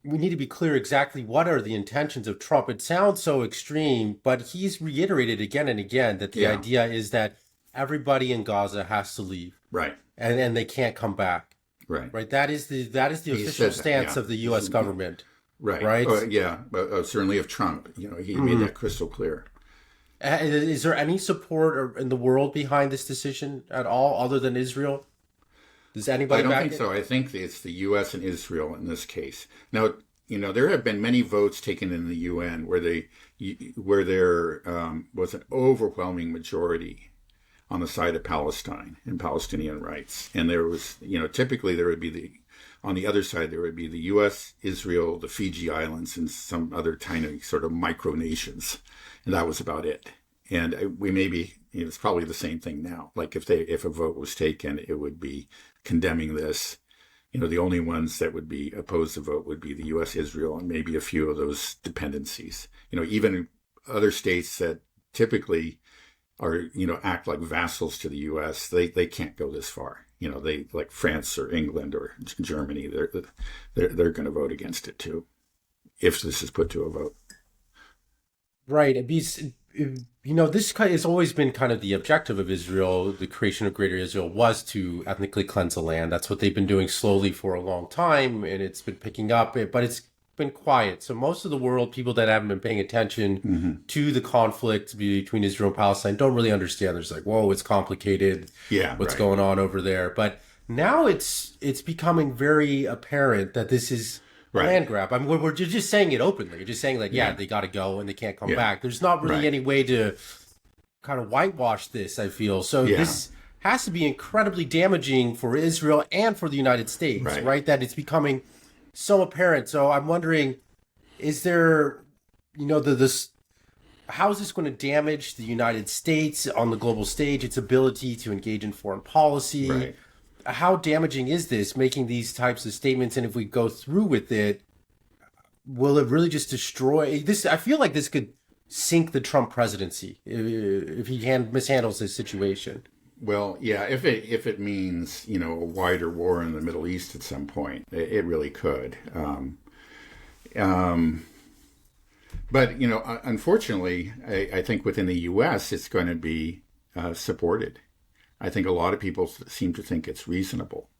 we need to be clear exactly what are the intentions of Trump. It sounds so extreme, but he's reiterated again and again that the Yeah, idea is that everybody in Gaza has to leave right, and they can't come back. right. Right? That is the He official said that, stance yeah. of the US government, Right. right? Yeah, but certainly of Trump. He made Hmm. that crystal clear. Is there any support in the world behind this decision at all other than Israel? Does I anybody don't back think it? so. I think it's the U.S. and Israel in this case. Now, there have been many votes taken in the UN where there was an overwhelming majority on the side of Palestine and Palestinian rights, and there was, typically there would be on the other side there would be the U.S., Israel, the Fiji Islands, and some other tiny sort of micronations, and that was about it. And we maybe it's probably the same thing now. Like if a vote was taken, it would be condemning this. The only ones that would be opposed to vote would be the U.S., Israel, and maybe a few of those dependencies. Even other states that typically are act like vassals to the U.S. They can't go this far. They like France or England or Germany. They're going to vote against it too if this is put to a vote. Right. This has always been kind of the objective of Israel. The creation of Greater Israel was to ethnically cleanse the land. That's what they've been doing slowly for a long time, and it's been picking up, but it's been quiet. So most of the world, people that haven't been paying attention Mm-hmm. to the conflict between Israel and Palestine, don't really understand. There's like, whoa, it's complicated. Yeah, What's right. going on over there? But now it's becoming very apparent that this is a Right. land grab. I mean, we're just saying it openly. You're just saying like, yeah, Yeah. they got to go and they can't come Yeah. back. There's not really Right. any way to kind of whitewash this, I feel. So Yeah. this has to be incredibly damaging for Israel and for the United States, Right. right? That it's becoming so apparent. So I'm wondering, is there, this how is this going to damage the United States on the global stage, its ability to engage in foreign policy? Right. How damaging is this making these types of statements? And if we go through with it, will it really just destroy this? I feel like this could sink the Trump presidency if he mishandles this situation. Well, yeah. If it means a wider war in the Middle East at some point, it really could. Um, but unfortunately, I think within the U.S. it's going to be supported. I think a lot of people seem to think it's reasonable,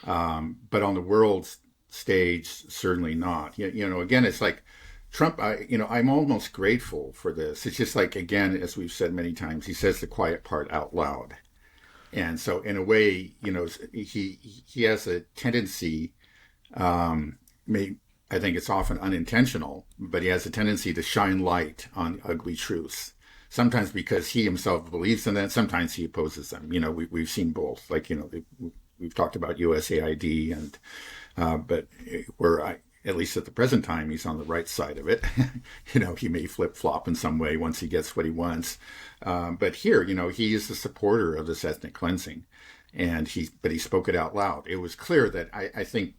but on the world stage, certainly not. Again, it's like Trump. I'm almost grateful for this. It's just like, again, as we've said many times, he says the quiet part out loud, and so in a way, he has a tendency. May I think it's often unintentional, but he has a tendency to shine light on ugly truths. Sometimes because he himself believes in them, sometimes he opposes them. We've seen both. Like, we've talked about USAID, and but at least at the present time, he's on the right side of it. He may flip flop in some way once he gets what he wants. But here, he is the supporter of this ethnic cleansing, but he spoke it out loud. It was clear that I think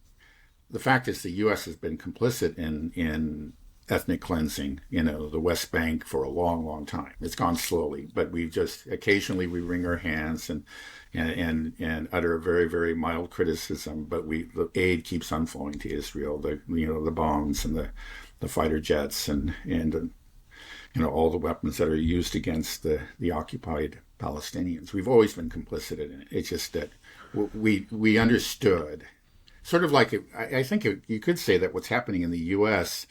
the fact is the U.S. has been complicit in ethnic cleansing, the West Bank for a long, long time. It's gone slowly, but we just occasionally we wring our hands and utter a very, very mild criticism. But the aid keeps on flowing to Israel. The bombs and the fighter jets and all the weapons that are used against the occupied Palestinians. We've always been complicit in it. It's just that we understood. Sort of like I think you could say that what's happening in the U.S.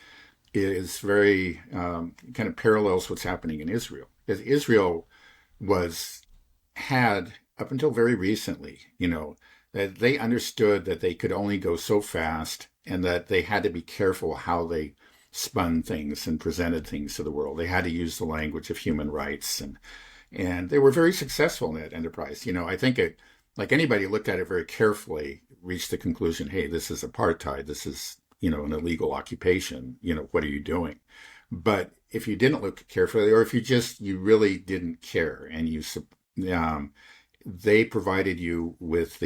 is very kind of parallels what's happening in Israel. Because Israel had up until very recently, that they understood that they could only go so fast and that they had to be careful how they spun things and presented things to the world. They had to use the language of human rights, and they were very successful in that enterprise. I think like anybody looked at it very carefully, reached the conclusion, hey, this is apartheid. This is, an illegal occupation. What are you doing? But if you didn't look carefully, or if you really didn't care, and they provided you with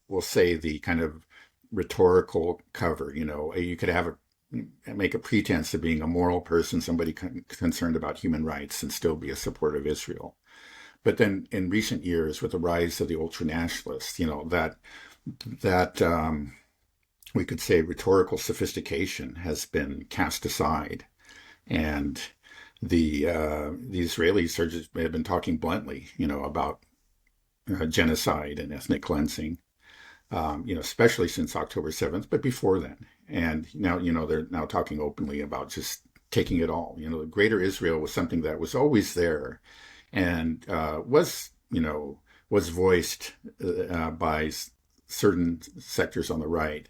we'll say the kind of rhetorical cover. You could make a pretense of being a moral person, somebody concerned about human rights, and still be a supporter of Israel. But then in recent years, with the rise of the ultranationalists, that we could say rhetorical sophistication has been cast aside, and the Israelis have been talking bluntly, about genocide and ethnic cleansing, especially since October 7th, but before then. And now, they're now talking openly about just taking it all. The Greater Israel was something that was always there, and was voiced by certain sectors on the right.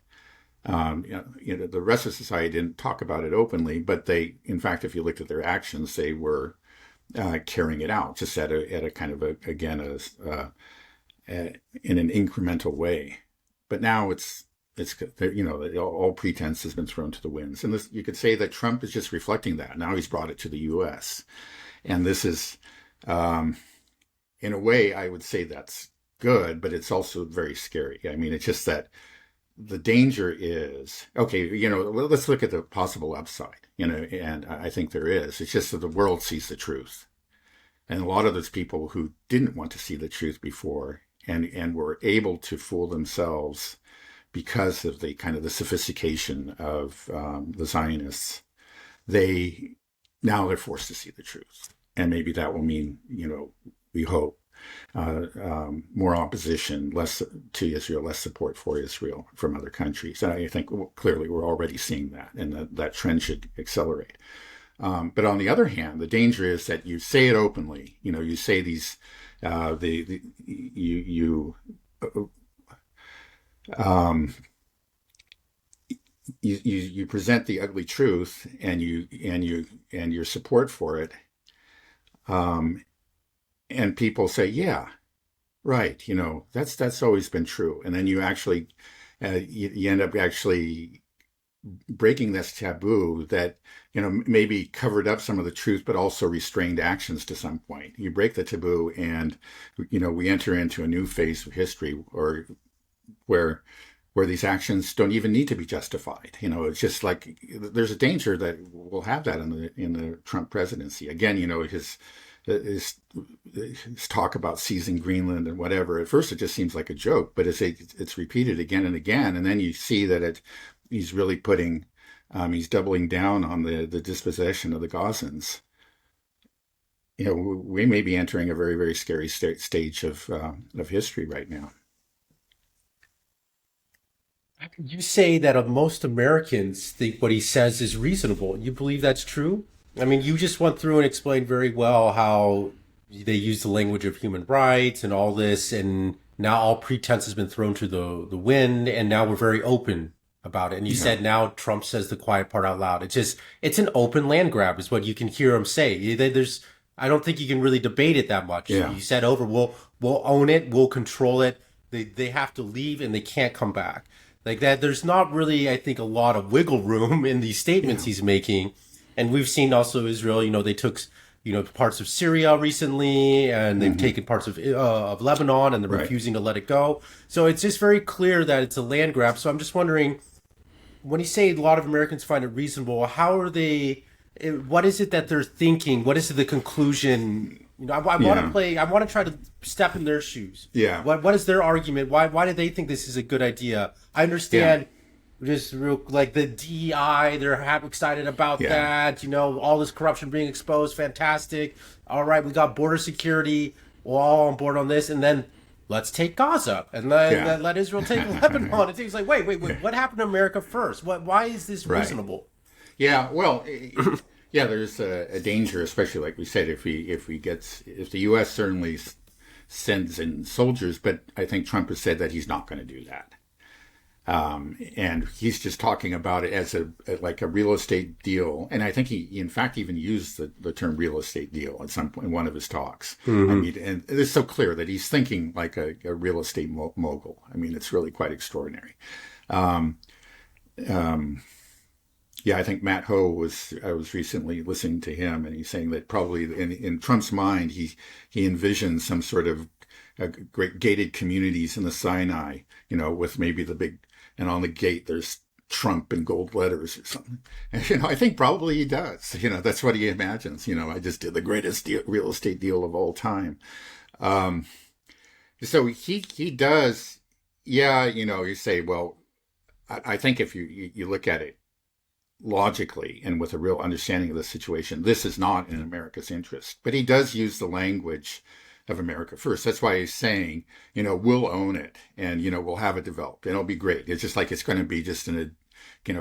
The rest of society didn't talk about it openly, but they, in fact, if you looked at their actions, they were carrying it out, just at a kind of in an incremental way. But now it's all pretense has been thrown to the winds, and you could say that Trump is just reflecting that. Now he's brought it to the U.S., and this is, in a way, I would say that's good, but it's also very scary. I mean, it's just that the danger is, okay, let's look at the possible upside, and I think there is. It's just that the world sees the truth. And a lot of those people who didn't want to see the truth before and were able to fool themselves because of the kind of the sophistication of the Zionists, now they're forced to see the truth. And maybe that will mean, we hope, more opposition, less to Israel, less support for Israel from other countries. And I think clearly we're already seeing that, and that trend should accelerate. But on the other hand, the danger is that you say it openly. You say these, you present the ugly truth, and your support for it. And people say, yeah, right. That's always been true. And then you actually, you end up actually breaking this taboo that, maybe covered up some of the truth, but also restrained actions to some point. You break the taboo, and, we enter into a new phase of history where these actions don't even need to be justified. It's just like there's a danger that we'll have that in the Trump presidency. Again, his talk about seizing Greenland and whatever. At first, it just seems like a joke, but it's repeated again and again, and then you see that he's really he's doubling down on the dispossession of the Gazans. We may be entering a very, very scary stage of history right now. You say that most Americans think what he says is reasonable. You believe that's true? I mean, you just went through and explained very well how they use the language of human rights and all this, and now all pretense has been thrown to the wind, and now we're very open about it. And you said now Trump says the quiet part out loud. It's an open land grab, is what you can hear him say. I don't think you can really debate it that much. Yeah. You said we'll own it, we'll control it. They have to leave and they can't come back. Like that, there's not really, I think, a lot of wiggle room in these statements he's making. And we've seen also Israel, they took, parts of Syria recently, and they've taken parts of Lebanon, and they're refusing to let it go. So it's just very clear that it's a land grab. So I'm just wondering, when you say a lot of Americans find it reasonable, how are they, what is it that they're thinking? What is the conclusion? I want to try to step in their shoes. Yeah. What is their argument? Why do they think this is a good idea? I understand just real, like the DEI, they're excited about that. All this corruption being exposed, fantastic. All right, we got border security. We're all on board on this, and then let's take Gaza and then let Israel take Lebanon. It's like, wait, what happened to America first? Why is this reasonable? Yeah, well, there's a danger, especially like we said, if the U.S. certainly sends in soldiers, but I think Trump has said that he's not going to do that. And he's just talking about it as like a real estate deal. And I think he in fact even used the term real estate deal at some point in one of his talks. Mm-hmm. I mean, and it's so clear that he's thinking like a real estate mogul. I mean, it's really quite extraordinary. I think Matt Ho I was recently listening to him, and he's saying that probably in Trump's mind, he envisions some sort of great gated communities in the Sinai, with maybe the big, and on the gate there's Trump in gold letters or something. And, I think probably he does. That's what he imagines. I just did the greatest real estate deal of all time. So he does. Yeah, you say, well, I think if you look at it logically and with a real understanding of the situation, this is not in America's interest. But he does use the language of America first. That's why he's saying, we'll own it and, we'll have it developed and it'll be great. It's just like it's going to be just in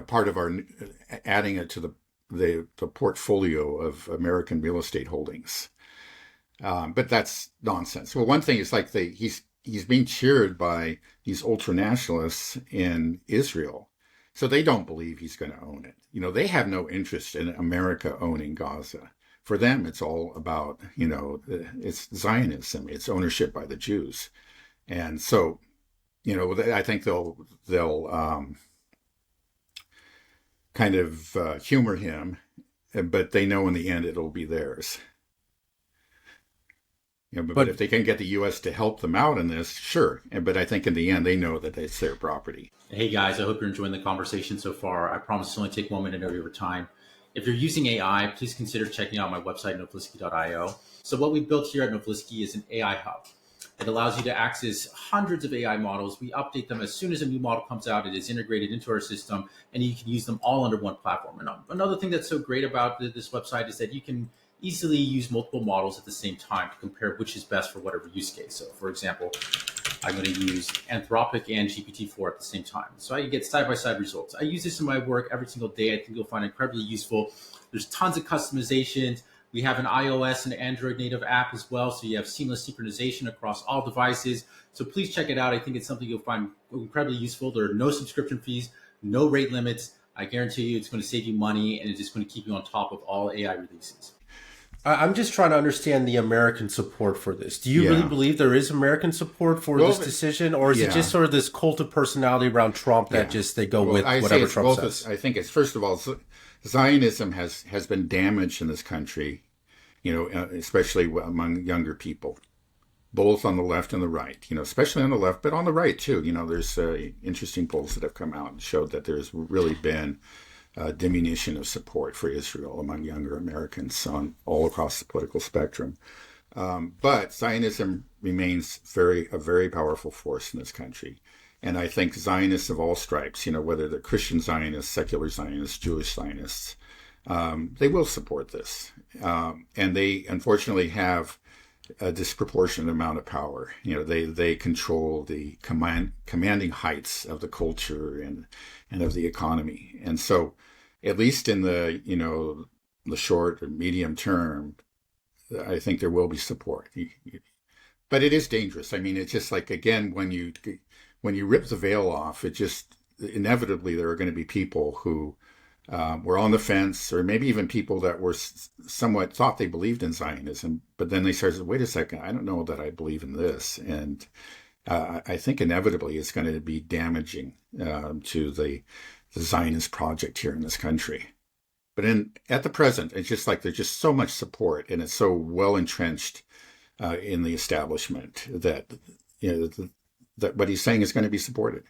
part of our adding it to the portfolio of American real estate holdings. But that's nonsense. Well, one thing is like he's being cheered by these ultranationalists in Israel. So they don't believe he's going to own it. They have no interest in America owning Gaza. For them, it's all about, it's Zionism, it's ownership by the Jews. And so, I think they'll kind of humor him, but they know in the end it'll be theirs. But if they can get the U.S. to help them out in this, sure. But I think in the end, they know that it's their property. Hey guys, I hope you're enjoying the conversation so far. I promise to only take 1 minute of your time. If you're using AI, please consider checking out my website, novlisky.io. So what we built here at Novlisky is an AI hub. It allows you to access hundreds of AI models. We update them as soon as a new model comes out. It is integrated into our system, and you can use them all under one platform. And another thing that's so great about this website is that you can easily use multiple models at the same time to compare which is best for whatever use case. So for example, I'm going to use Anthropic and GPT-4 at the same time. So I get side-by-side results. I use this in my work every single day. I think you'll find it incredibly useful. There's tons of customizations. We have an iOS and Android native app as well. So you have seamless synchronization across all devices. So please check it out. I think it's something you'll find incredibly useful. There are no subscription fees, no rate limits. I guarantee you it's going to save you money, and it's just going to keep you on top of all AI releases. I'm just trying to understand the American support for this. Do you really believe there is American support for this decision, or is it just sort of this cult of personality around Trump that just they go with whatever Trump says? I think it's, first of all, Zionism has been damaged in this country, especially among younger people, both on the left and the right, especially on the left, but on the right too. There's interesting polls that have come out and showed that there's really been diminution of support for Israel among younger Americans all across the political spectrum. But Zionism remains a very powerful force in this country. And I think Zionists of all stripes, whether they're Christian Zionists, secular Zionists, Jewish Zionists, they will support this. And they unfortunately have a disproportionate amount of power. They control the commanding heights of the culture and of the economy. And so, at least in the the short or medium term, I think there will be support. But it is dangerous. I mean, it's just like, again, when you rip the veil off, it just inevitably there are going to be people who were on the fence, or maybe even people that were somewhat thought they believed in Zionism, but then they started, wait a second, I don't know that I believe in this. And I think inevitably it's going to be damaging to the Zionist project here in this country. But at the present, it's just like there's just so much support, and it's so well entrenched in the establishment that that what he's saying is going to be supported.